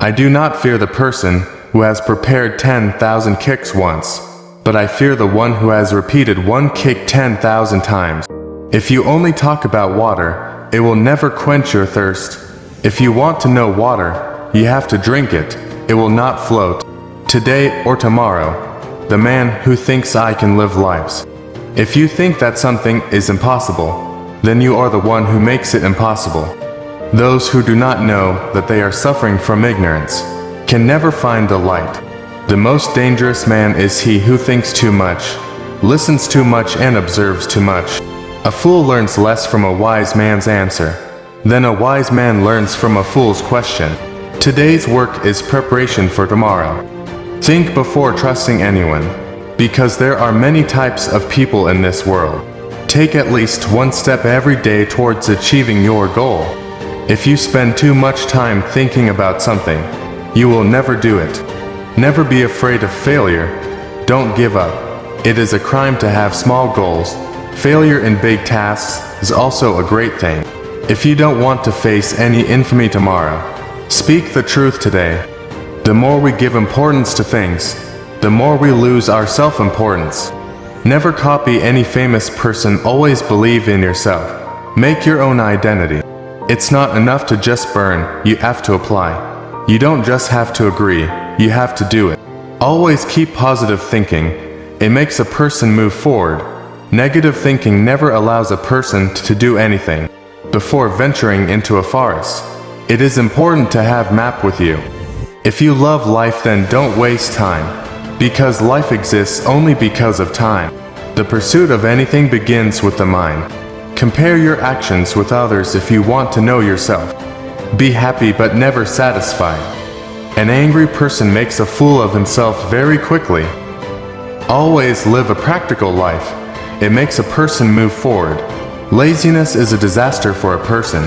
I do not fear the person who has prepared 10,000 kicks once, but I fear the one who has repeated one kick 10,000 times. If you only talk about water, it will never quench your thirst. If you want to know water, you have to drink it. It will not float. Today or tomorrow, the man who thinks I can live lives. If you think that something is impossible, then you are the one who makes it impossible. Those who do not know that they are suffering from ignorance can never find the light. The most dangerous man is he who thinks too much, listens too much and observes too much. A fool learns less from a wise man's answer than a wise man learns from a fool's question. Today's work is preparation for tomorrow. Think before trusting anyone, because there are many types of people in this world. Take at least one step every day towards achieving your goal. If you spend too much time thinking about something, you will never do it. Never be afraid of failure. Don't give up. It is a crime to have small goals. Failure in big tasks is also a great thing. If you don't want to face any infamy tomorrow, speak the truth today. The more we give importance to things, the more we lose our self-importance. Never copy any famous person. Always believe in yourself. Make your own identity. It's not enough to just burn, you have to apply. You don't just have to agree, you have to do it. Always keep positive thinking. It makes a person move forward. Negative thinking never allows a person to do anything. Before venturing into a forest, it is important to have map with you. If you love life, then don't waste time, because life exists only because of time. The pursuit of anything begins with the mind. Compare your actions with others if you want to know yourself. Be happy but never satisfied. An angry person makes a fool of himself very quickly. Always live a practical life. It makes a person move forward. Laziness is a disaster for a person.